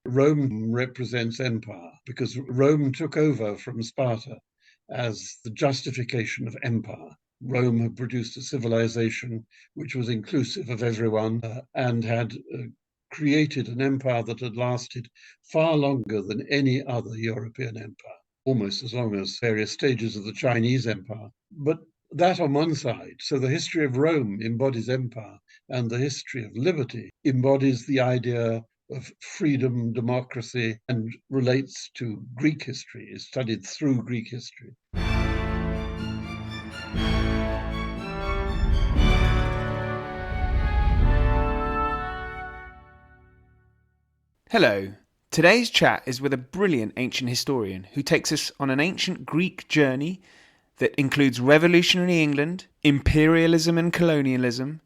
Rome represents empire because Rome took over from Sparta as the justification of empire. Rome had produced a civilization which was inclusive of everyone and had created an empire that had lasted far longer than any other European empire, almost as long as various stages of the Chinese empire. But that on one side. So the history of Rome embodies empire, and the history of liberty embodies the idea of freedom, democracy, and relates to Greek history, is studied through Greek history. Hello. Today's chat is with a brilliant ancient historian who takes us on an ancient Greek journey that includes revolutionary England, imperialism and colonialism,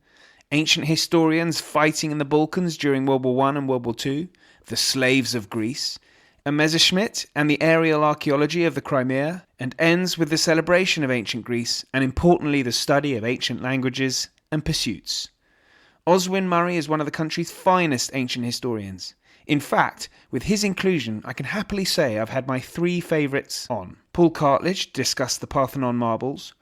ancient historians fighting in the Balkans during World War I and World War II, the slaves of Greece, a Messerschmitt and the aerial archaeology of the Crimea, and ends with the celebration of ancient Greece and importantly the study of ancient languages and pursuits. Oswyn Murray is one of the country's finest ancient historians. In fact, with his inclusion, I can happily say I've had my three favourites on. Paul Cartledge discussed the Parthenon marbles,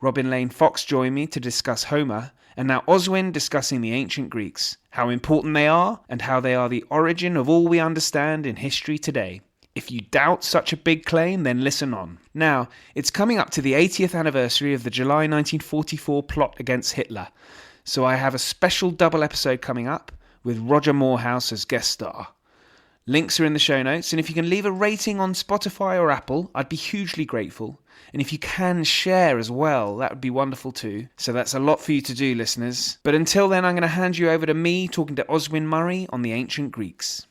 Robin Lane Fox joined me to discuss Homer, and now Oswyn discussing the ancient Greeks, how important they are, and how they are the origin of all we understand in history today. If you doubt such a big claim, then listen on. Now, it's coming up to the 80th anniversary of the July 1944 plot against Hitler, so I have a special double episode coming up, with Roger Morehouse as guest star. Links are in the show notes, and if you can leave a rating on Spotify or Apple, I'd be hugely grateful. And if you can share as well, that would be wonderful too. So that's a lot for you to do, listeners. But until then, I'm going to hand you over to me talking to Oswyn Murray on the ancient Greeks.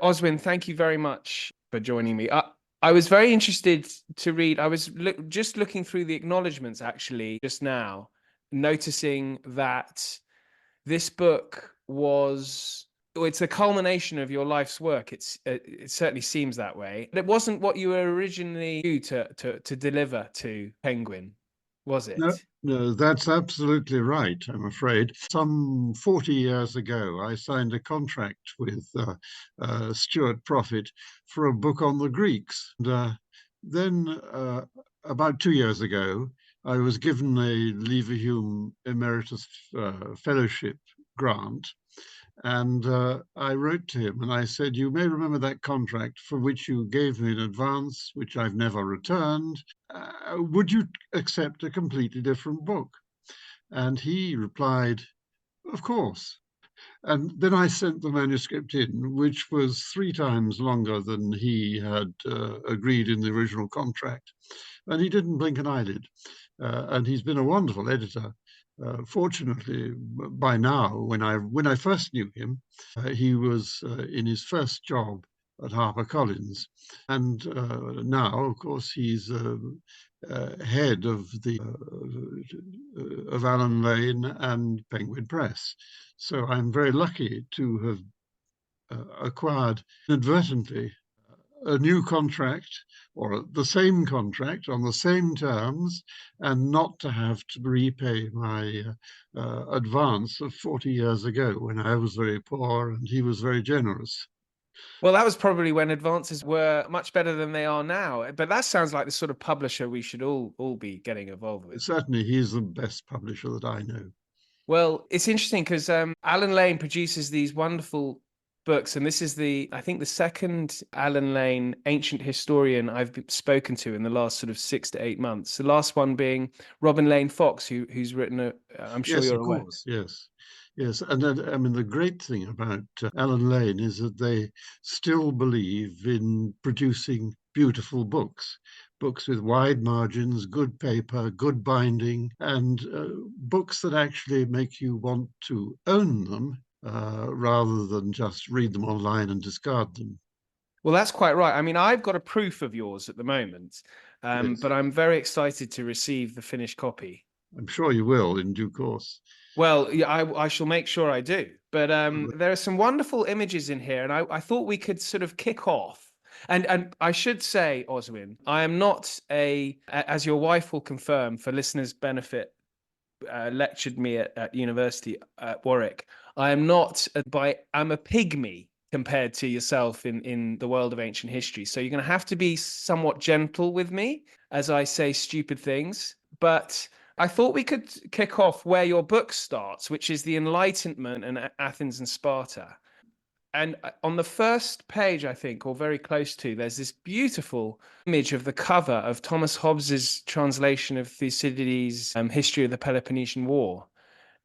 Oswyn, thank you very much for joining me. I was very interested to read. I was just looking through the acknowledgements actually just now, noticing that this book it's a culmination of your life's work. It certainly seems that way. But it wasn't what you were originally due to deliver to Penguin, was it? No, that's absolutely right, I'm afraid. Some 40 years ago, I signed a contract with Stuart Profit for a book on the Greeks. And then about 2 years ago, I was given a Leverhulme Emeritus Fellowship grant. And I wrote to him and I said, you may remember that contract for which you gave me in advance, which I've never returned. Would you accept a completely different book? And he replied, of course. And then I sent the manuscript in, which was 3 times longer than he had agreed in the original contract. And he didn't blink an eyelid. And he's been a wonderful editor. Fortunately, by now, when I first knew him, he was in his first job at HarperCollins, and now, of course, he's head of of Allen Lane and Penguin Press. So I'm very lucky to have acquired inadvertently a new contract or the same contract on the same terms and not to have to repay my advance of 40 years ago when I was very poor and he was very generous. Well, that was probably when advances were much better than they are now. But that sounds like the sort of publisher we should all be getting involved with. Certainly, he's the best publisher that I know. Well, it's interesting because Allen Lane produces these wonderful books, and this is I think the second Allen Lane ancient historian I've spoken to in the last sort of 6 to 8 months. The last one being Robin Lane Fox, who's written I'm sure you're aware. Yes. And I mean, the great thing about Allen Lane is that they still believe in producing beautiful books with wide margins, good paper, good binding, and books that actually make you want to own them rather than just read them online and discard them. Well, that's quite right. I mean, I've got a proof of yours at the moment, Yes. But I'm very excited to receive the finished copy. I'm sure you will in due course. Well, yeah, I shall make sure I do. But there are some wonderful images in here, and I thought we could sort of kick off And I should say, Oswyn, I am not as your wife will confirm for listeners' benefit, lectured me at university at Warwick. I am not I'm a pygmy compared to yourself in the world of ancient history. So you're going to have to be somewhat gentle with me as I say stupid things. But I thought we could kick off where your book starts, which is the Enlightenment and Athens and Sparta. And on the first page, I think, or very close to, there's this beautiful image of the cover of Thomas Hobbes's translation of Thucydides' History of the Peloponnesian War.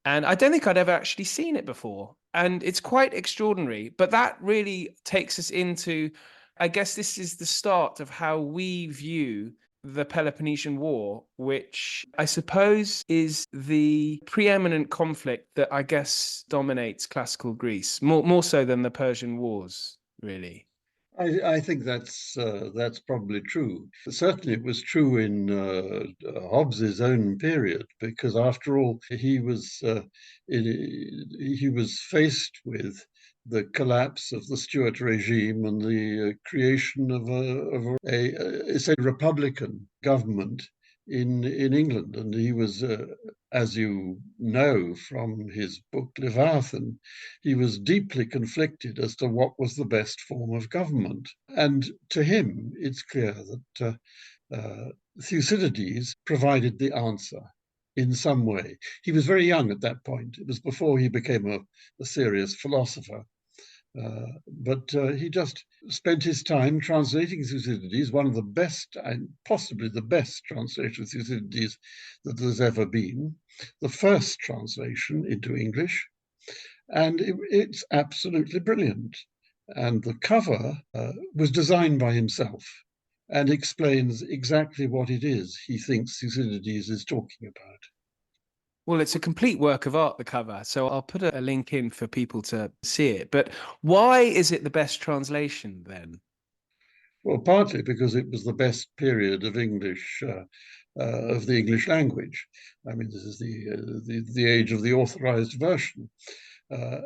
And I don't think I'd ever actually seen it before. And it's quite extraordinary. But that really takes us into, I guess this is the start of how we view the Peloponnesian War, which I suppose is the preeminent conflict that I guess dominates classical Greece, more so than the Persian Wars, really. I think that's probably true. Certainly, it was true in Hobbes's own period, because after all, he was faced with the collapse of the Stuart regime and the creation of a republican government in England, and he was, as you know from his book Leviathan, he was deeply conflicted as to what was the best form of government. And to him, it's clear that Thucydides provided the answer in some way. He was very young at that point. It was before he became a serious philosopher. But he just spent his time translating Thucydides, one of the best, and possibly the best translation of Thucydides that there's ever been, the first translation into English, and it's absolutely brilliant. And the cover was designed by himself and explains exactly what it is he thinks Thucydides is talking about. Well, it's a complete work of art, the cover. So I'll put a link in for people to see it. But why is it the best translation then? Well, partly because it was the best period of English, of the English language. I mean, this is the age of the authorized version. Uh,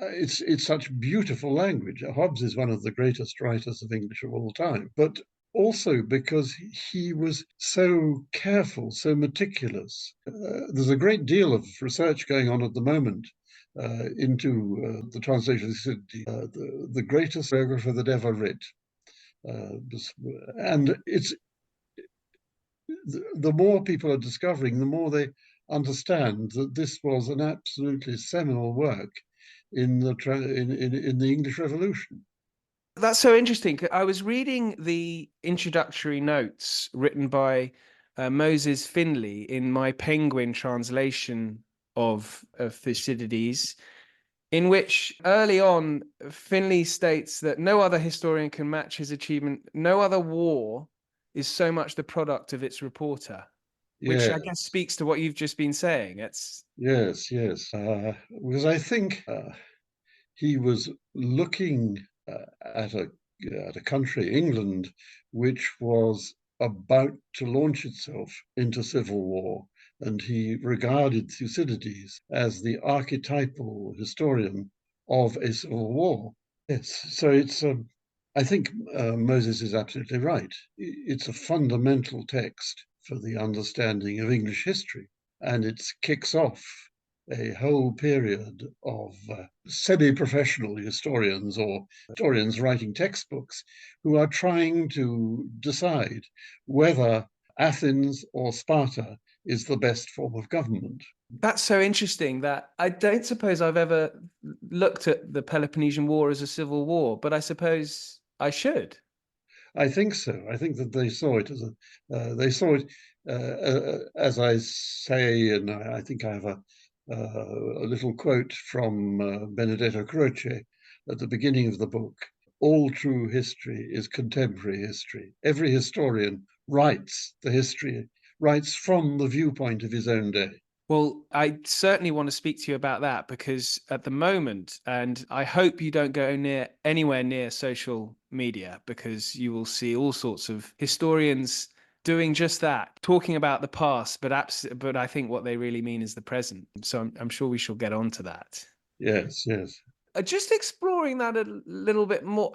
it's such beautiful language. Hobbes is one of the greatest writers of English of all time, but also because he was so careful, so meticulous. There's a great deal of research going on at the moment into the translation of the greatest biographer that ever writ. And it's the more people are discovering, the more they understand that this was an absolutely seminal work in the English Revolution. That's so interesting. I was reading the introductory notes written by Moses Finley in my Penguin translation of Thucydides, in which early on Finley states that no other historian can match his achievement. No other war is so much the product of its reporter, which I Yes, guess speaks to what you've just been saying. It's yes. Because I think he was looking at a country, England, which was about to launch itself into civil war, and he regarded Thucydides as the archetypal historian of a civil war. Yes, so it's. I think Moses is absolutely right. It's a fundamental text for the understanding of English history, and it kicks off a whole period of semi-professional historians or historians writing textbooks who are trying to decide whether Athens or Sparta is the best form of government. That's so interesting that I don't suppose I've ever looked at the Peloponnesian War as a civil war, but I suppose I should. I think so. I think that they saw it as they saw it as I say, and I think I have a little quote from Benedetto Croce at the beginning of the book. All true history is contemporary history. Every historian writes the history, writes from the viewpoint of his own day. Well, I certainly want to speak to you about that because at the moment, and I hope you don't go anywhere near social media because you will see all sorts of historians doing just that, talking about the past, but I think what they really mean is the present. So I'm sure we shall get on to that. Yes. Just exploring that a little bit more.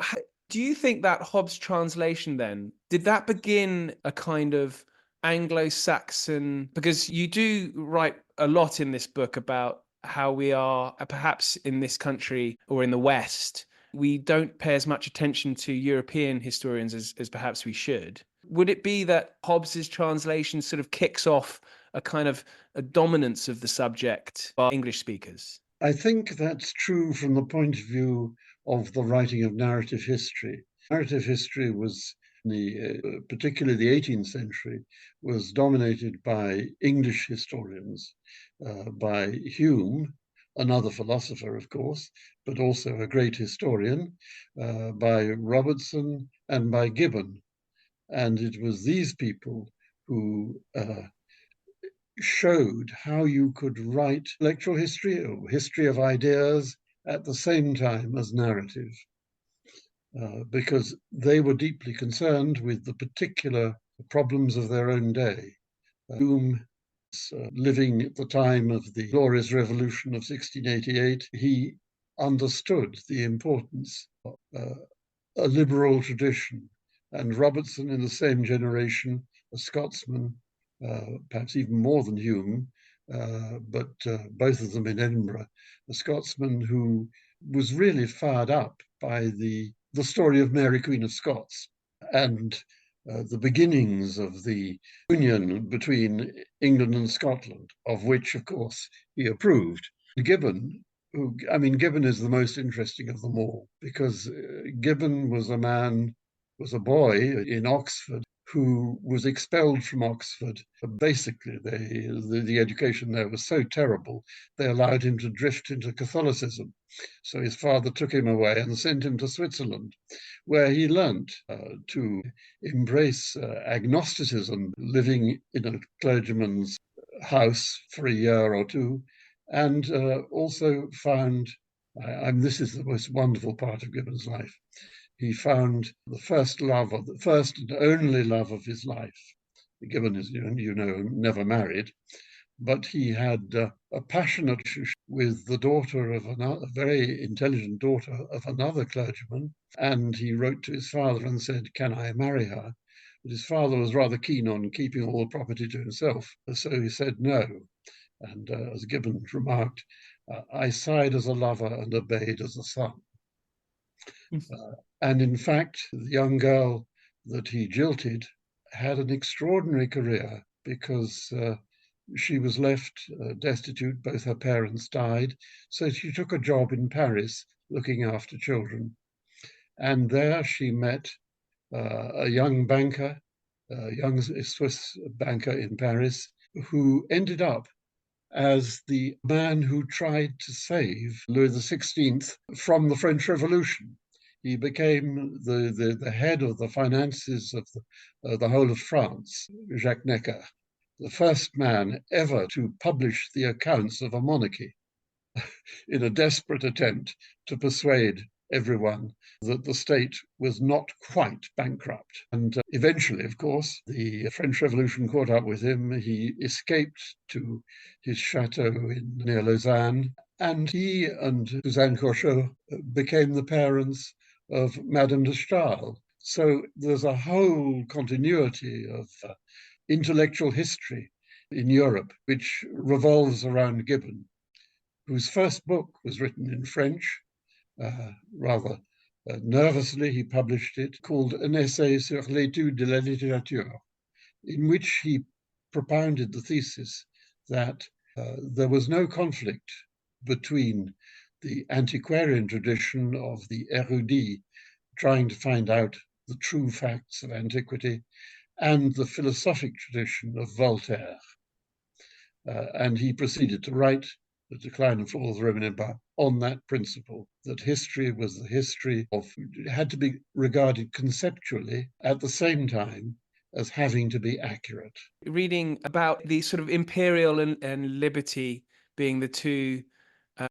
Do you think that Hobbes translation then, did that begin a kind of Anglo-Saxon, because you do write a lot in this book about how we are, perhaps in this country or in the West, we don't pay as much attention to European historians as perhaps we should. Would it be that Hobbes's translation sort of kicks off a kind of a dominance of the subject by English speakers? I think that's true from the point of view of the writing of narrative history. Narrative history was, particularly the 18th century, was dominated by English historians, by Hume, another philosopher, of course, but also a great historian, by Robertson and by Gibbon. And it was these people who showed how you could write intellectual history or history of ideas at the same time as narrative, because they were deeply concerned with the particular problems of their own day. Hume, living at the time of the Glorious Revolution of 1688, he understood the importance of a liberal tradition. And Robertson, in the same generation, a Scotsman, perhaps even more than Hume, but both of them in Edinburgh, a Scotsman who was really fired up by the story of Mary, Queen of Scots, and the beginnings of the union between England and Scotland, of which, of course, he approved. Gibbon, Gibbon is the most interesting of them all, because Gibbon was a boy in Oxford who was expelled from Oxford. Basically, the education there was so terrible, they allowed him to drift into Catholicism. So his father took him away and sent him to Switzerland, where he learnt to embrace agnosticism, living in a clergyman's house for a year or two, and also found, this is the most wonderful part of Gibbon's life, he found the first and only love of his life. Gibbon is, never married, but he had a passionate relationship with the daughter of a very intelligent daughter of another clergyman, and he wrote to his father and said, "Can I marry her?" But his father was rather keen on keeping all the property to himself, so he said no. And as Gibbon remarked, "I sighed as a lover and obeyed as a son." And in fact, the young girl that he jilted had an extraordinary career, because she was left destitute. Both her parents died. So she took a job in Paris looking after children. And there she met a young banker, a young Swiss banker in Paris, who ended up as the man who tried to save Louis XVI from the French Revolution. He became the head of the finances of the whole of France, Jacques Necker, the first man ever to publish the accounts of a monarchy in a desperate attempt to persuade everyone that the state was not quite bankrupt. And eventually, of course, the French Revolution caught up with him. He escaped to his chateau near Lausanne, and he and Suzanne Corchot became the parents of Madame de Stael. So there's a whole continuity of intellectual history in Europe which revolves around Gibbon, whose first book was written in French. Rather nervously, he published it, called An Essai sur l'étude de la littérature, in which he propounded the thesis that there was no conflict between the antiquarian tradition of the érudit trying to find out the true facts of antiquity and the philosophic tradition of Voltaire. And he proceeded to write The Decline and Fall of the Roman Empire on that principle, that history was the history of, it had to be regarded conceptually at the same time as having to be accurate. Reading about the sort of imperial and liberty being the two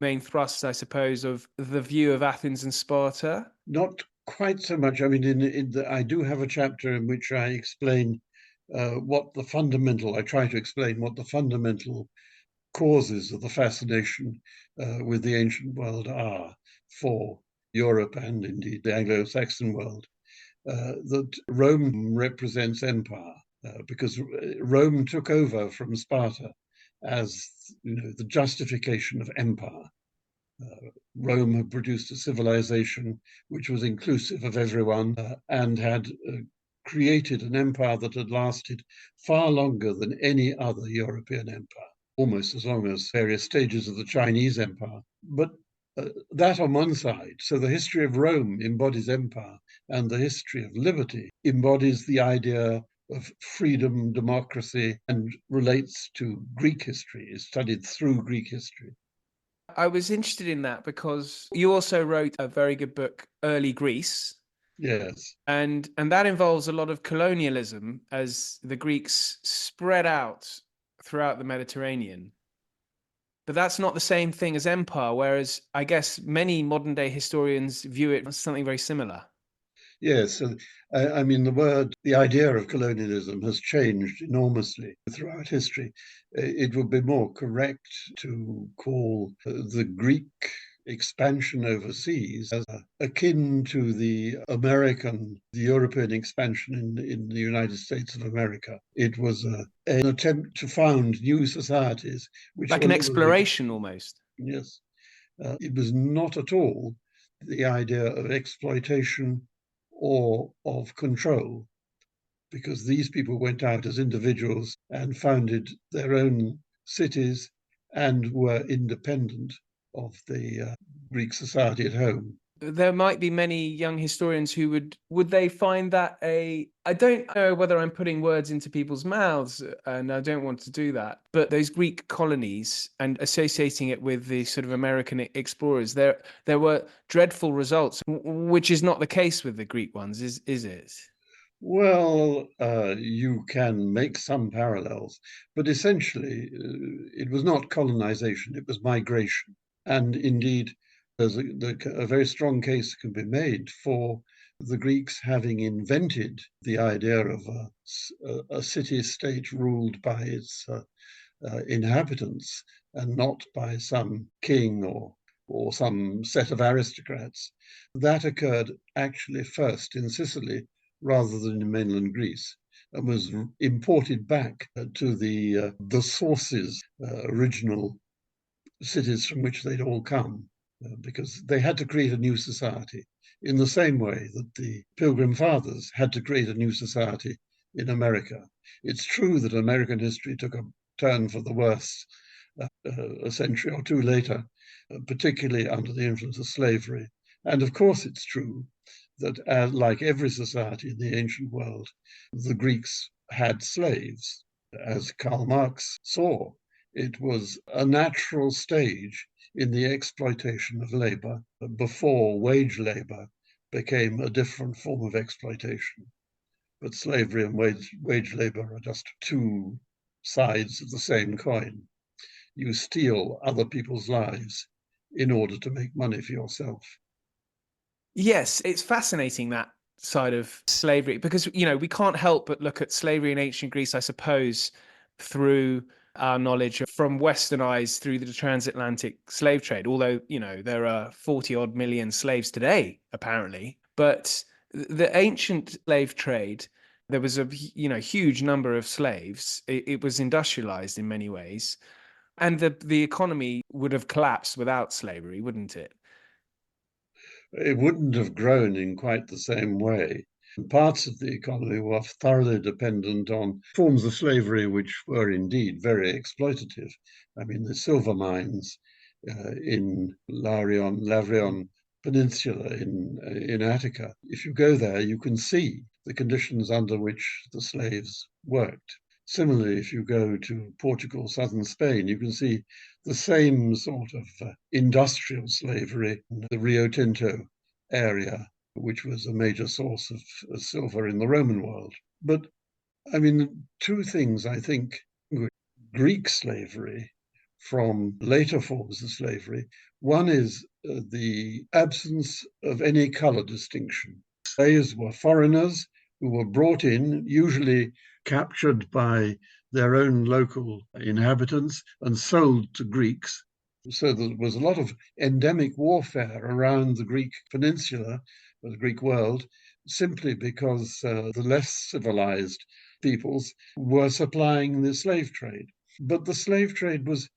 main thrusts, I suppose, of the view of Athens and Sparta. Not quite so much. I mean, I do have a chapter in which I explain I try to explain what the fundamental causes of the fascination with the ancient world are for Europe and indeed the Anglo-Saxon world, that Rome represents empire, because Rome took over from Sparta as the justification of empire. Rome had produced a civilization which was inclusive of everyone, and had created an empire that had lasted far longer than any other European empire, almost as long as various stages of the Chinese empire. But that on one side. So the history of Rome embodies empire, and the history of liberty embodies the idea of freedom, democracy, and relates to Greek history, is studied through Greek history. I was interested in that because you also wrote a very good book, Early Greece. Yes. And that involves a lot of colonialism as the Greeks spread out throughout the Mediterranean. But that's not the same thing as empire, whereas I guess many modern day historians view it as something very similar. Yes, I mean, the idea of colonialism has changed enormously throughout history. It would be more correct to call the Greek expansion overseas as akin to the European expansion in the United States of America. It was an attempt to found new societies, which Like were an liberated. exploration almost. Yes, it was not at all the idea of exploitation or of control, because these people went out as individuals and founded their own cities and were independent of the Greek society at home. There might be many young historians who would they find that I don't know whether I'm putting words into people's mouths, and I don't want to do that, but those Greek colonies and associating it with the sort of American explorers, there were dreadful results, which is not the case with the Greek ones, is it? Well, you can make some parallels, but essentially it was not colonization, it was migration. And indeed, there's a very strong case can be made for the Greeks having invented the idea of a city-state ruled by its inhabitants and not by some king or some set of aristocrats. That occurred actually first in Sicily rather than in mainland Greece, and was imported back to the sources, original cities from which they'd all come, because they had to create a new society in the same way that the Pilgrim Fathers had to create a new society in America. It's true that American history took a turn for the worse a century or two later, particularly under the influence of slavery. And of course, it's true that, like every society in the ancient world, the Greeks had slaves. As Karl Marx saw, it was a natural stage in the exploitation of labor before wage labor became a different form of exploitation. But slavery and wage labor are just two sides of the same coin. You steal other people's lives in order to make money for yourself. Yes, it's fascinating, that side of slavery, because we can't help but look at slavery in ancient Greece, I suppose, through our knowledge from Western eyes through the transatlantic slave trade. Although there are 40 odd million slaves today, apparently, but the ancient slave trade, there was a huge number of slaves. It was industrialized in many ways, and the economy would have collapsed without slavery, wouldn't it? It wouldn't have grown in quite the same way. Parts of the economy were thoroughly dependent on forms of slavery which were indeed very exploitative. I mean, the silver mines in Lavrion Peninsula in Attica. If you go there, you can see the conditions under which the slaves worked. Similarly, if you go to Portugal, southern Spain, you can see the same sort of industrial slavery in the Rio Tinto area, which was a major source of silver in the Roman world. But I mean, two things I think Greek slavery from later forms of slavery. One is the absence of any color distinction. Slaves were foreigners who were brought in, usually captured by their own local inhabitants and sold to Greeks. So there was a lot of endemic warfare around the Greek peninsula, or the Greek world, simply because the less civilized peoples were supplying the slave trade. But the slave trade was,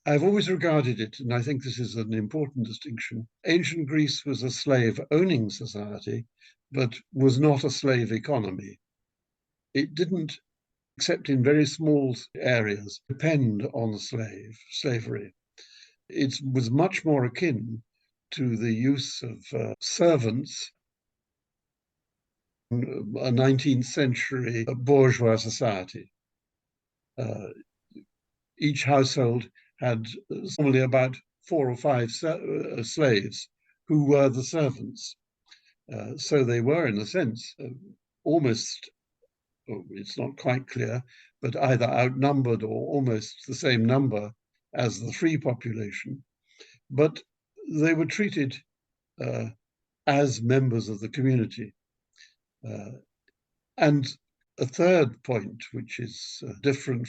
I've always regarded it, and I think this is an important distinction. Ancient Greece was a slave owning society, but was not a slave economy. It didn't, except in very small areas, depend on slavery. It was much more akin to the use of servants in a 19th century bourgeois society. Each household had normally about 4 or 5 slaves who were the servants. So they were, in a sense, almost, it's not quite clear, but either outnumbered or almost the same number as the free population. But they were treated as members of the community. And a third point, which is different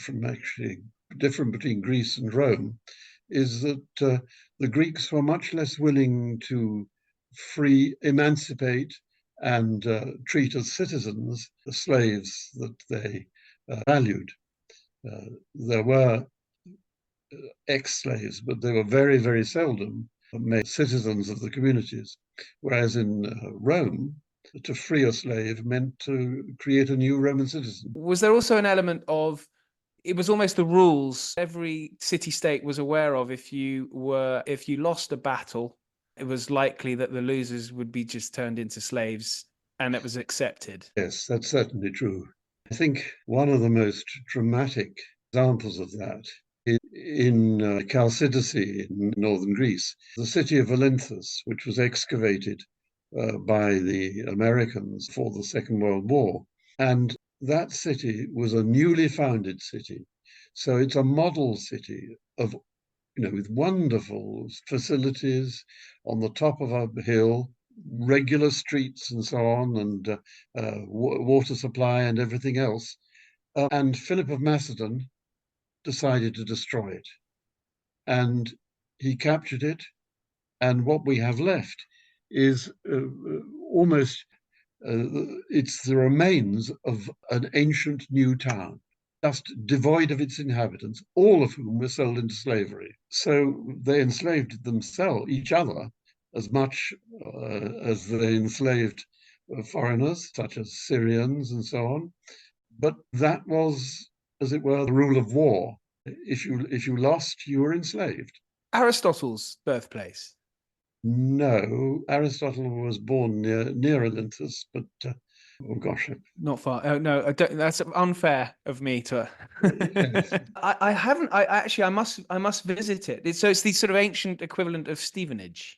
between Greece and Rome, is that the Greeks were much less willing to emancipate, and treat as citizens the slaves that they valued. There were ex-slaves, but they were very, very seldom made citizens of the communities. Whereas in Rome, to free a slave meant to create a new Roman citizen. Was there also an element of, it was almost the rules every city-state was aware of? If you lost a battle, it was likely that the losers would be just turned into slaves, and it was accepted. Yes, that's certainly true. I think one of the most dramatic examples of that is in Chalcidice in northern Greece, the city of Olynthus, which was excavated by the Americans for the Second World War. And that city was a newly founded city. So it's a model city of, with wonderful facilities on the top of a hill, regular streets and so on, and water supply and everything else. And Philip of Macedon decided to destroy it. And he captured it. And what we have left is almost, it's the remains of an ancient new town, just devoid of its inhabitants, all of whom were sold into slavery. So they enslaved each other, as much as they enslaved foreigners, such as Syrians and so on. But that was, as it were, the rule of war. If you lost, you were enslaved. Aristotle's birthplace? No, Aristotle was born near Olynthus, but oh gosh, not far. Oh no, I don't, that's unfair of me to. yes. I haven't. I must visit it. So it's the sort of ancient equivalent of Stevenage.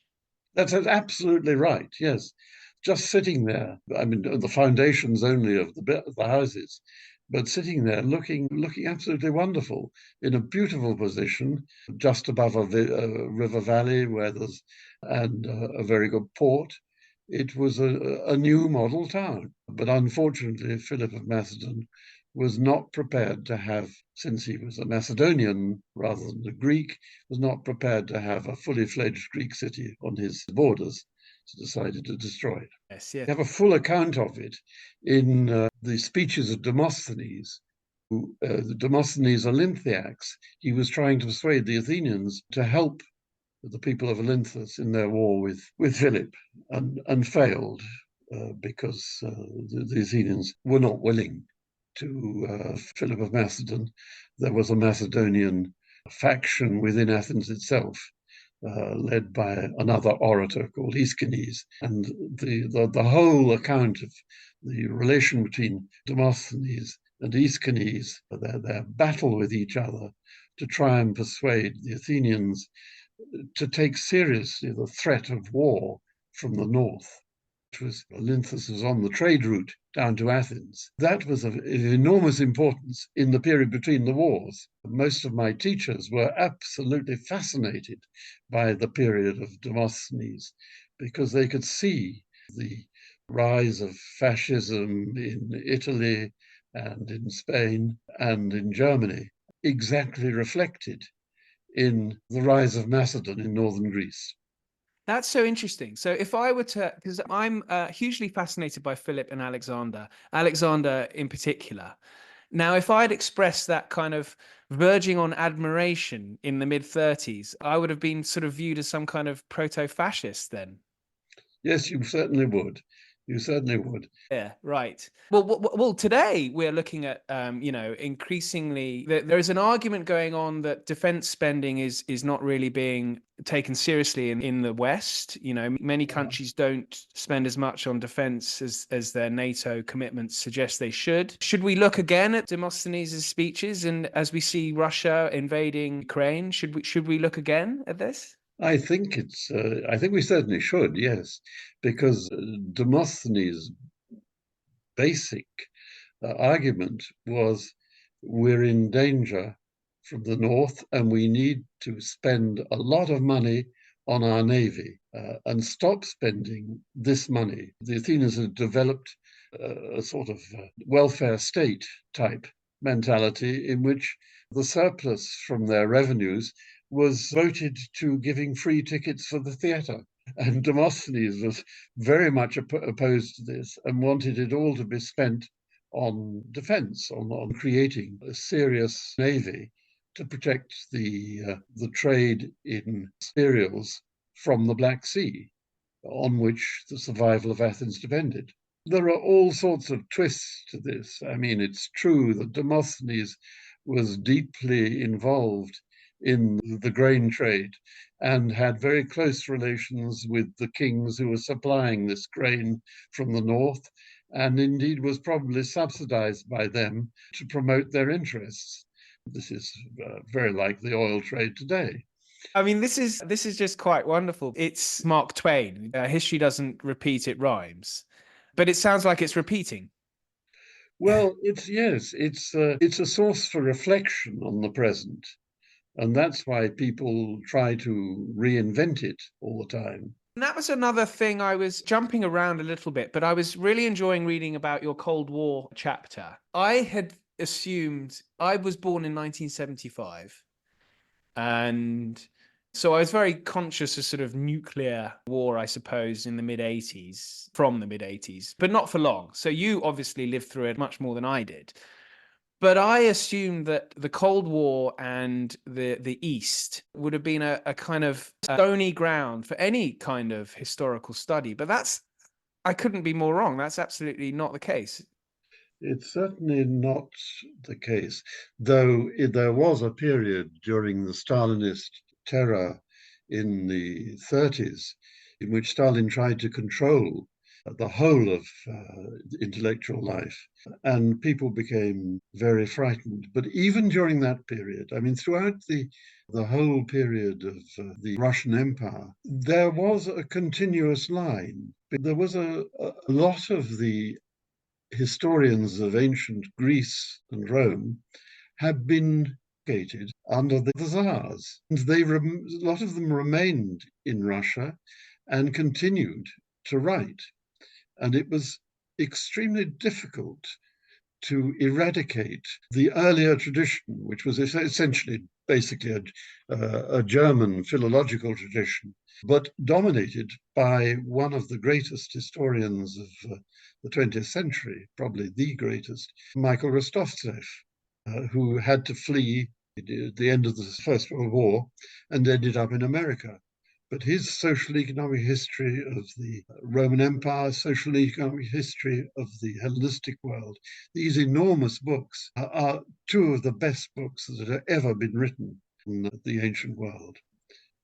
That's absolutely right. Yes, just sitting there. I mean, the foundations only of the houses, but sitting there looking absolutely wonderful in a beautiful position, just above a river valley where there's a very good port. It was a new model town, but unfortunately, Philip of Macedon was not prepared to have, since he was a Macedonian rather than a Greek, was not prepared to have a fully fledged Greek city on his borders. So decided to destroy it. Yes, yes. We have a full account of it in the speeches of Demosthenes. The Demosthenes Olympiacs, he was trying to persuade the Athenians to help the people of Olynthus in their war with Philip, and failed because the Athenians were not willing to Philip of Macedon. There was a Macedonian faction within Athens itself, led by another orator called Aeschines. And the whole account of the relation between Demosthenes and Aeschines, their battle with each other to try and persuade the Athenians to take seriously the threat of war from the north. Olynthus was on the trade route down to Athens. That was of enormous importance in the period between the wars. Most of my teachers were absolutely fascinated by the period of Demosthenes because they could see the rise of fascism in Italy and in Spain and in Germany exactly reflected in the rise of Macedon in northern Greece. That's so interesting. So if I were to, because I'm hugely fascinated by Philip and Alexander in particular. Now, if I'd expressed that kind of verging on admiration in the mid 30s, I would have been sort of viewed as some kind of proto-fascist then. Yes, you certainly would. You certainly would. Yeah, right. Well, today we're looking at, increasingly there is an argument going on that defense spending is not really being taken seriously in the West. You know, many countries don't spend as much on defense as their NATO commitments suggest they should. Should we look again at Demosthenes' speeches, and as we see Russia invading Ukraine, should we look again at this? I think I think we certainly should, yes, because Demosthenes' basic argument was we're in danger from the north and we need to spend a lot of money on our navy and stop spending this money. The Athenians had developed a sort of welfare state type mentality in which the surplus from their revenues was voted to giving free tickets for the theatre. And Demosthenes was very much opposed to this and wanted it all to be spent on defense, on creating a serious navy to protect the trade in cereals from the Black Sea, on which the survival of Athens depended. There are all sorts of twists to this. I mean, it's true that Demosthenes was deeply involved in the grain trade and had very close relations with the kings who were supplying this grain from the north, and indeed was probably subsidized by them to promote their interests. This is very like the oil trade today. I mean, this is just quite wonderful. It's Mark Twain. History doesn't repeat, it rhymes. But it sounds like it's repeating. Well, it's yes, it's a source for reflection on the present, and that's why people try to reinvent it all the time. And that was another thing. I was jumping around a little bit, but I was really enjoying reading about your Cold War chapter. I had assumed I was born in 1975, and so I was very conscious of sort of nuclear war, I suppose, in the mid 80s, from the mid 80s, but not for long. So you obviously lived through it much more than I did. But I assumed that the Cold War and the East would have been a kind of stony ground for any kind of historical study. But I couldn't be more wrong. That's absolutely not the case. It's certainly not the case, though there was a period during the Stalinist terror in the 30s in which Stalin tried to control the whole of intellectual life, and people became very frightened. But even during that period, I mean, throughout the whole period of the Russian Empire, there was a continuous line. There was a lot of the historians of ancient Greece and Rome have been educated under the Tsars. And a lot of them remained in Russia and continued to write. And it was extremely difficult to eradicate the earlier tradition, which was essentially basically a German philological tradition, but dominated by one of the greatest historians of the 20th century, probably the greatest, Michael Rostovtsev, who had to flee at the end of the First World War and ended up in America. But his social economic history of the Roman Empire, social economic history of the Hellenistic world, these enormous books are two of the best books that have ever been written in the ancient world.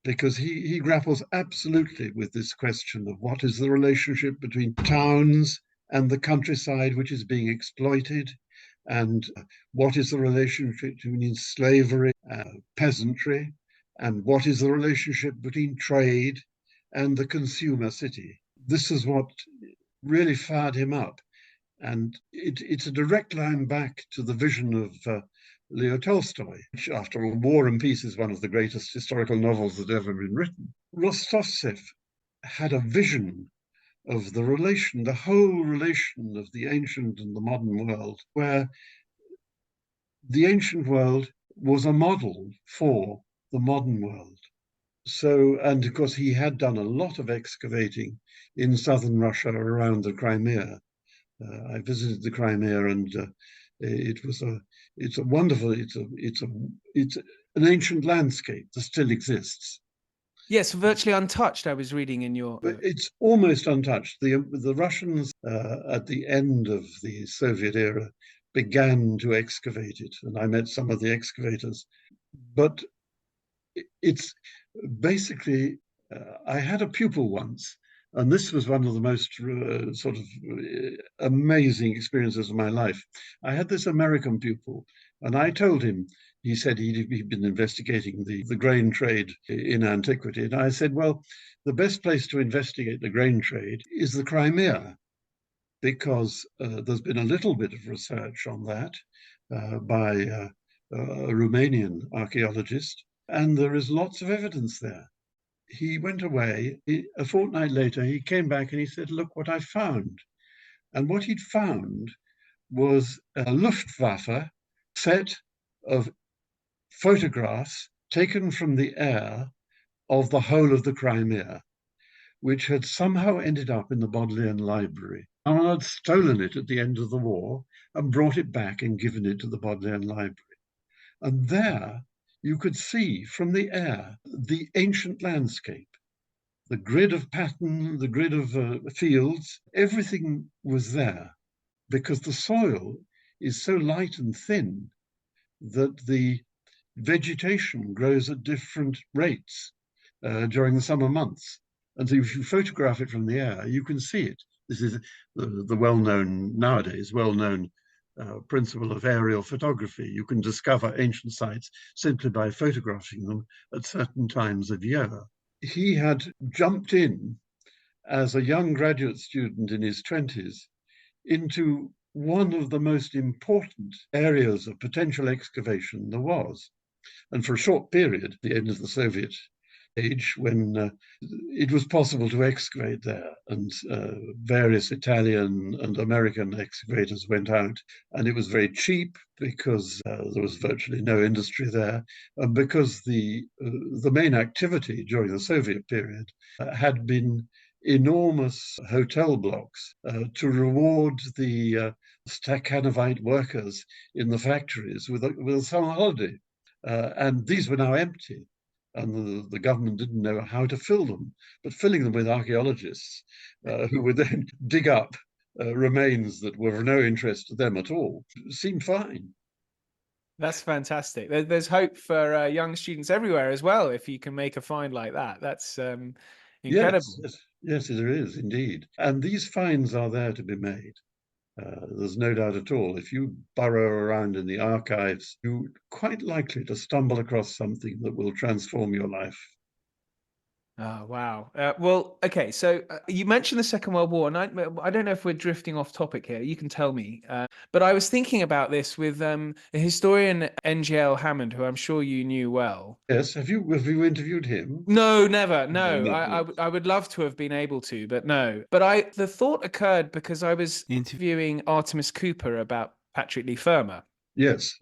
Because he grapples absolutely with this question of what is the relationship between towns and the countryside which is being exploited, and what is the relationship between slavery and peasantry, and what is the relationship between trade and the consumer city. This is what really fired him up. And it's a direct line back to the vision of Leo Tolstoy, which, after all, War and Peace is one of the greatest historical novels that ever been written. Rostovtsev had a vision of the whole relation of the ancient and the modern world, where the ancient world was a model for the modern world. So, and of course, he had done a lot of excavating in southern Russia around the Crimea. I visited the Crimea, and it was it's a wonderful, it's an ancient landscape that still exists. Yes, virtually untouched. I was reading in your But it's almost untouched. The Russians at the end of the Soviet era began to excavate it, and I met some of the excavators. But it's basically, I had a pupil once, and this was one of the most sort of amazing experiences of my life. I had this American pupil, and I told him, he said he'd been investigating the grain trade in antiquity. And I said, well, the best place to investigate the grain trade is the Crimea, because there's been a little bit of research on that by a Romanian archaeologist, and there is lots of evidence there. He went away. A fortnight later, he came back and he said, look what I found. And what he'd found was a Luftwaffe set of photographs taken from the air of the whole of the Crimea, which had somehow ended up in the Bodleian Library. Someone had stolen it at the end of the war and brought it back and given it to the Bodleian Library. And there you could see from the air the ancient landscape, the grid of pattern, the grid of fields, everything was there because the soil is so light and thin that the vegetation grows at different rates during the summer months. And so if you photograph it from the air, you can see it. This is the well-known, nowadays, well-known principle of aerial photography. You can discover ancient sites simply by photographing them at certain times of year. He had jumped in as a young graduate student in his 20s into one of the most important areas of potential excavation there was. And for a short period, the end of the Soviet age, when it was possible to excavate there, and various Italian and American excavators went out, and it was very cheap because there was virtually no industry there, and because the main activity during the Soviet period had been enormous hotel blocks to reward the Stakhanovite workers in the factories with a summer holiday. And these were now empty, and the government didn't know how to fill them. But filling them with archaeologists who would then dig up remains that were of no interest to them at all seemed fine. That's fantastic. There's hope for young students everywhere as well if you can make a find like that. That's incredible. Yes, there is indeed. And these finds are there to be made. There's no doubt at all. If you burrow around in the archives, you're quite likely to stumble across something that will transform your life. Oh, wow. Well, okay. So you mentioned the Second World War, and I don't know if we're drifting off topic here. You can tell me. But I was thinking about this with a historian, N.G.L. Hammond, who I'm sure you knew well. Yes, have you interviewed him? No, never. No, No, not yet. I would love to have been able to, but no. But the thought occurred because I was interviewing Artemis Cooper about Patrick Leigh Fermor. Yes.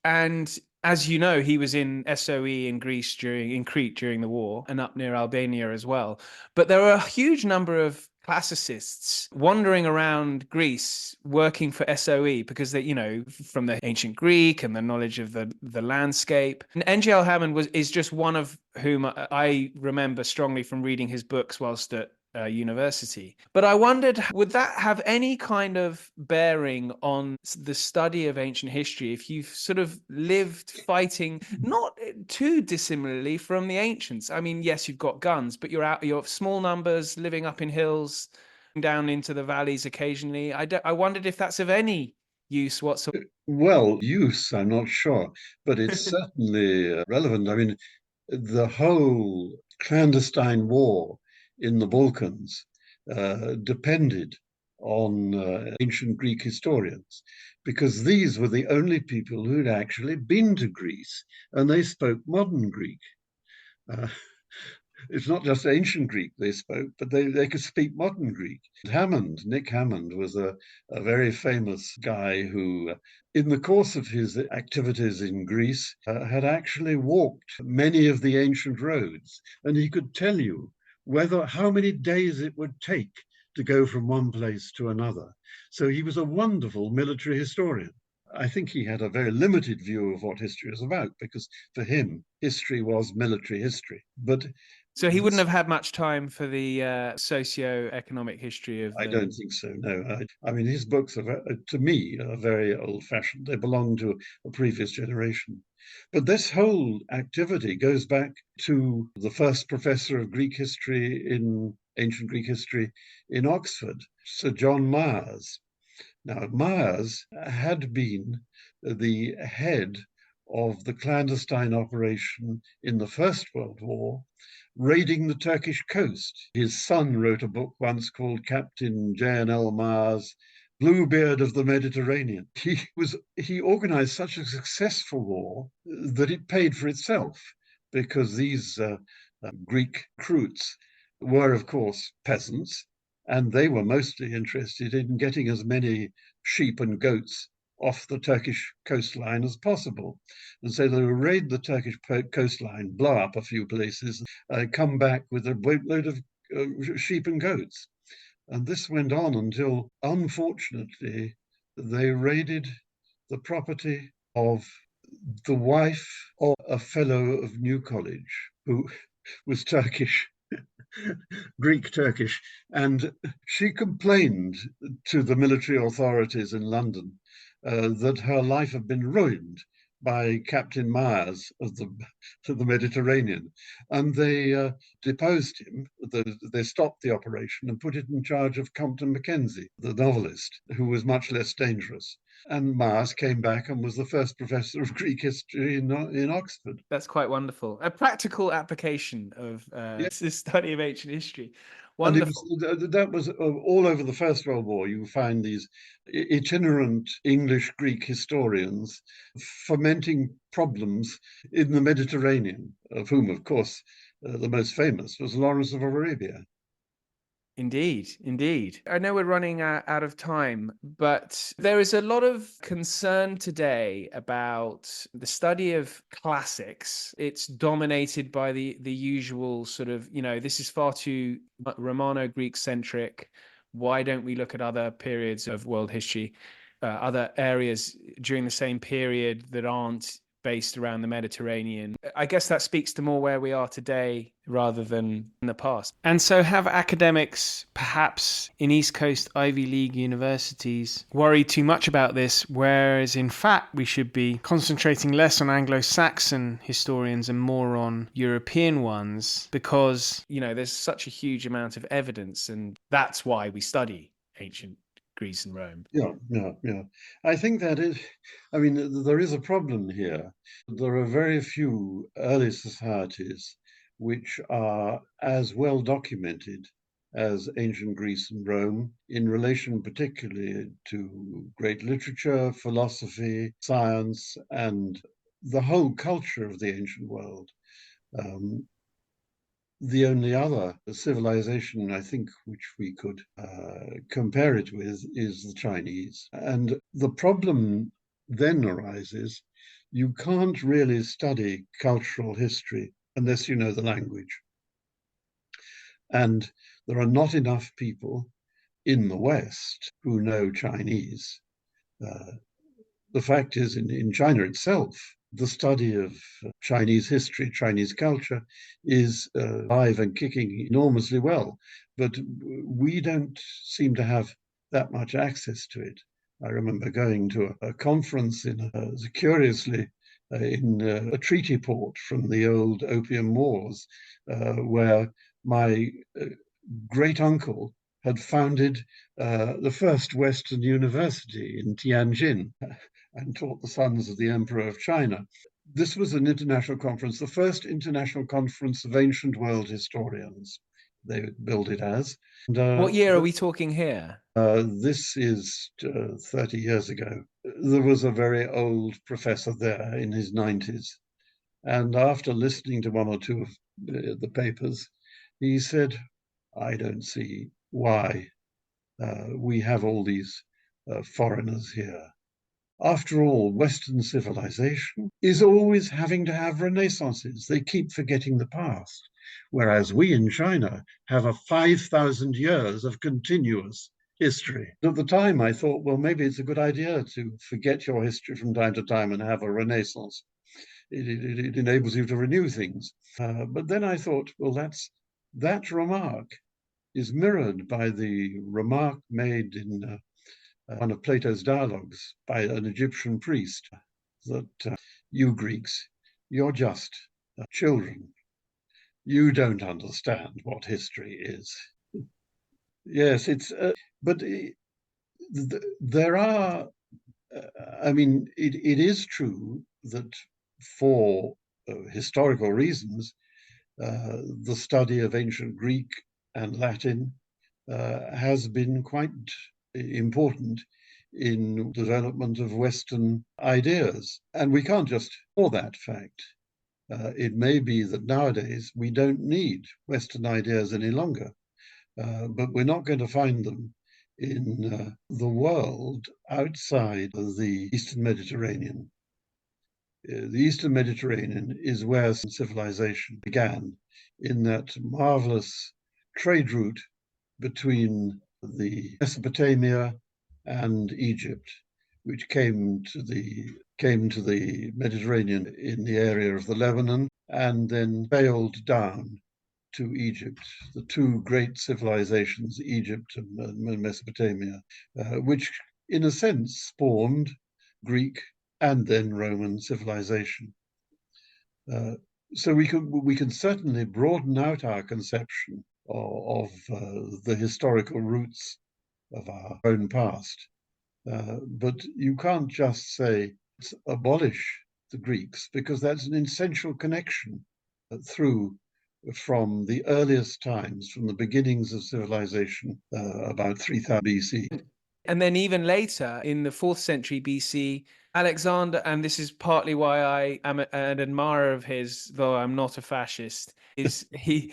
And as you know, he was in SOE in Crete during the war, and up near Albania as well. But there are a huge number of classicists wandering around Greece working for SOE because they, from the ancient Greek and the knowledge of the landscape. And NGL Hammond is just one of whom I remember strongly from reading his books whilst at university. But I wondered, would that have any kind of bearing on the study of ancient history if you've sort of lived fighting not too dissimilarly from the ancients? I mean, yes, you've got guns, but you're small numbers, living up in hills, down into the valleys occasionally. I wondered if that's of any use whatsoever. Well, use, I'm not sure, but it's certainly relevant. I mean, the whole clandestine war in the Balkans depended on ancient Greek historians, because these were the only people who'd actually been to Greece, and they spoke modern Greek. It's not just ancient Greek they spoke, but they could speak modern Greek. Nick Hammond, was a very famous guy who, in the course of his activities in Greece, had actually walked many of the ancient roads, and he could tell you how many days it would take to go from one place to another. So he was a wonderful military historian. I think he had a very limited view of what history was about, because for him, history was military history. But So he wouldn't this, have had much time for the socio-economic history of I the. don't think so. No, I mean his books are, to me, are very old-fashioned. They belong to a previous generation. But this whole activity goes back to the first professor of Greek history in ancient Greek history in Oxford, Sir John Myers. Now, Myers had been the head of the clandestine operation in the First World War, raiding the Turkish coast. His son wrote a book once called Captain J.N.L. Myers, Bluebeard of the Mediterranean. He organized such a successful war that it paid for itself, because these Greek recruits were, of course, peasants, and they were mostly interested in getting as many sheep and goats off the Turkish coastline as possible. And so they would raid the Turkish coastline, blow up a few places, come back with a boatload of sheep and goats. And this went on until, unfortunately, they raided the property of the wife of a fellow of New College who was Turkish, Greek Turkish, and she complained to the military authorities in London that her life had been ruined by Captain Myers of the Mediterranean, and they deposed him. They stopped the operation and put it in charge of Compton Mackenzie, the novelist, who was much less dangerous. And Myers came back and was the first professor of Greek history in Oxford. That's quite wonderful. A practical application of Yeah. this study of ancient history. And Wonderful. that was all over the First World War. You find these itinerant English Greek historians fomenting problems in the Mediterranean, of whom, of course, the most famous was Lawrence of Arabia. Indeed, indeed. I know we're running out of time, but there is a lot of concern today about the study of classics. It's dominated by the usual sort of, this is far too Romano-Greek centric. Why don't we look at other periods of world history, other areas during the same period that aren't based around the Mediterranean? I guess that speaks to more where we are today rather than in the past. And so have academics, perhaps in East Coast Ivy League universities, worried too much about this, whereas in fact we should be concentrating less on Anglo-Saxon historians and more on European ones, because, there's such a huge amount of evidence, and that's why we study ancient Greece and Rome. Yeah. I think there is a problem here. There are very few early societies which are as well documented as ancient Greece and Rome, in relation particularly to great literature, philosophy, science, and the whole culture of the ancient world. The only other civilization, I think, which we could compare it with is the Chinese. And the problem then arises, you can't really study cultural history unless you know the language. And there are not enough people in the West who know Chinese. The fact is, in China itself, the study of Chinese history, Chinese culture is alive and kicking enormously well, but we don't seem to have that much access to it. I remember going to a conference curiously in a treaty port from the old Opium Wars, where my great uncle had founded the first Western university in Tianjin and taught the sons of the Emperor of China. This was an international conference, the first international conference of ancient world historians, they billed it as. And, What year are we talking here? This is 30 years ago. There was a very old professor there in his 90s. And after listening to one or two of the papers, he said, I don't see why we have all these foreigners here. After all, Western civilization is always having to have renaissances. They keep forgetting the past, whereas we in China have a 5,000 years of continuous history. At the time, I thought, well, maybe it's a good idea to forget your history from time to time and have a renaissance. It enables you to renew things. But then I thought, well, that remark is mirrored by the remark made in one of Plato's dialogues by an Egyptian priest that you Greeks, you're just children. You don't understand what history is. Yes, but there are, I mean, it is true that for historical reasons, the study of ancient Greek and Latin has been quite important in development of Western ideas. And we can't just ignore that fact. It may be that nowadays we don't need Western ideas any longer, but we're not going to find them in the world outside of the Eastern Mediterranean. The Eastern Mediterranean is where civilization began, in that marvelous trade route between the Mesopotamia and Egypt, which came to the Mediterranean in the area of the Lebanon and then sailed down to Egypt, the two great civilizations, Egypt and Mesopotamia, which in a sense spawned Greek and then Roman civilization. So we can certainly broaden out our conception of the historical roots of our own past. But you can't just say abolish the Greeks, because that's an essential connection through from the earliest times, from the beginnings of civilization, about 3000 BC. And then even later, in the 4th century BC, Alexander, and this is partly why I am an admirer of his, though I'm not a fascist, is he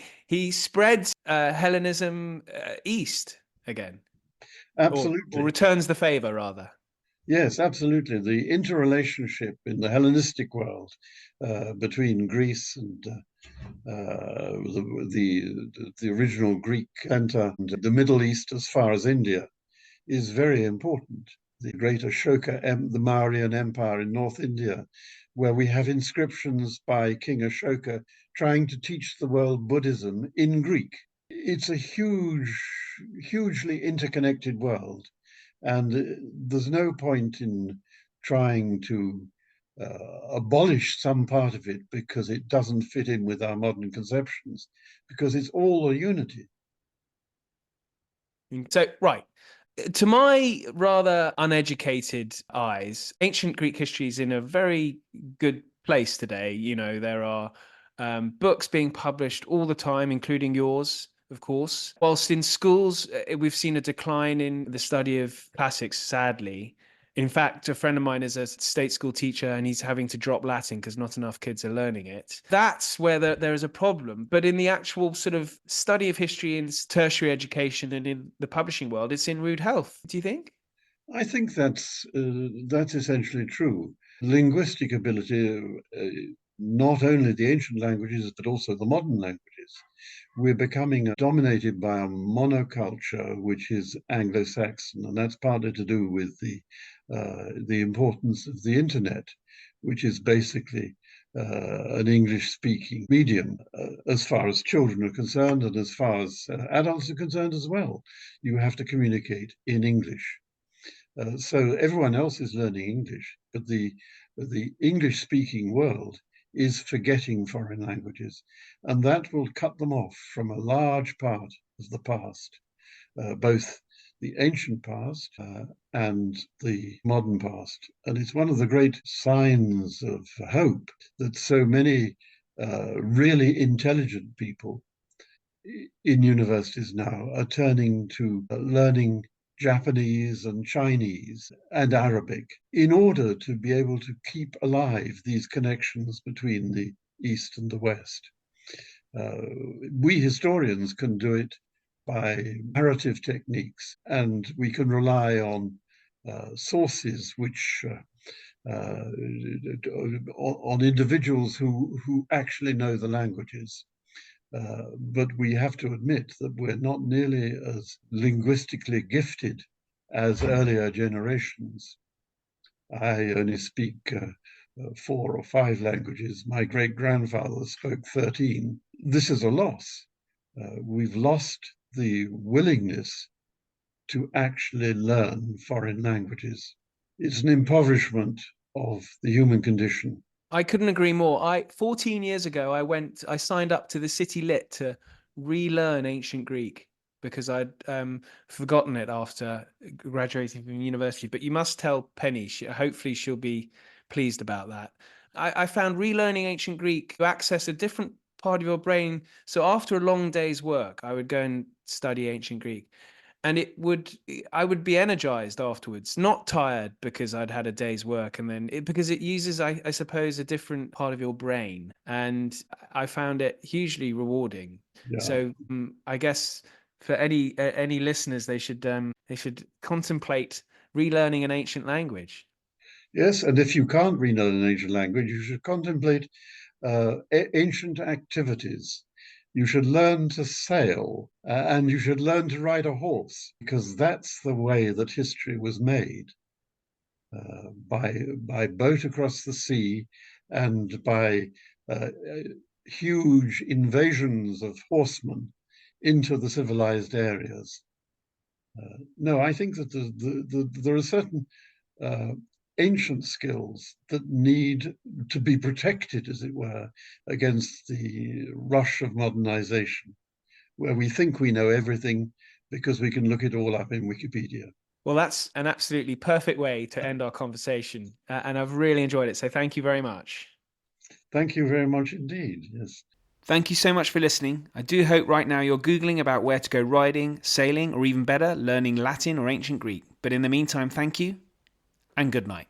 spreads Hellenism east again. Absolutely. Or returns the favor, rather. Yes, absolutely. The interrelationship in the Hellenistic world between Greece and the original Greek center and the Middle East as far as India is very important. The great Ashoka, the Mauryan Empire in North India, where we have inscriptions by King Ashoka trying to teach the world Buddhism in Greek. It's a hugely interconnected world. And there's no point in trying to abolish some part of it because it doesn't fit in with our modern conceptions, because it's all a unity. So, right. To my rather uneducated eyes, ancient Greek history is in a very good place today. You know, there are books being published all the time, including yours, of course. Whilst in schools, we've seen a decline in the study of classics, sadly. In fact, a friend of mine is a state school teacher and he's having to drop Latin because not enough kids are learning it. That's where there is a problem. But in the actual sort of study of history in tertiary education and in the publishing world, it's in rude health. Do you think? I think that's essentially true. Linguistic ability, not only the ancient languages, but also the modern languages. We're becoming dominated by a monoculture, which is Anglo-Saxon, and that's partly to do with the importance of the internet, which is basically an English-speaking medium, as far as children are concerned, and as far as adults are concerned as well. You have to communicate in English. So everyone else is learning English, but the English-speaking world is forgetting foreign languages, and that will cut them off from a large part of the past, both the ancient past and the modern past. And it's one of the great signs of hope that so many really intelligent people in universities now are turning to learning Japanese and Chinese and Arabic in order to be able to keep alive these connections between the East and the West. We historians can do it by narrative techniques, and we can rely on sources which on individuals who actually know the languages. But we have to admit that we're not nearly as linguistically gifted as earlier generations. I only speak 4 or 5 languages. My great grandfather spoke 13. This is a loss. We've lost the willingness to actually learn foreign languages. It's an impoverishment of the human condition. I couldn't agree more. 14 years ago, I signed up to the City Lit to relearn ancient Greek because I'd forgotten it after graduating from university. But you must tell Penny, hopefully she'll be pleased about that. I found relearning ancient Greek to access a different part of your brain. So after a long day's work, I would go and study ancient Greek. And I would be energized afterwards, not tired because I'd had a day's work, and then because it uses, I suppose, a different part of your brain, and I found it hugely rewarding. Yeah. So I guess for any listeners, they should contemplate relearning an ancient language. Yes, and if you can't relearn an ancient language, you should contemplate ancient activities. You should learn to sail, and you should learn to ride a horse, because that's the way that history was made, by boat across the sea and by huge invasions of horsemen into the civilized areas. No, I think that there are certain ancient skills that need to be protected, as it were, against the rush of modernization, where we think we know everything because we can look it all up in Wikipedia. Well, that's an absolutely perfect way to end our conversation, and I've really enjoyed it. So thank you very much. Thank you very much indeed. Yes. Thank you so much for listening. I do hope right now you're Googling about where to go riding, sailing, or even better, learning Latin or ancient Greek. But in the meantime, thank you and good night.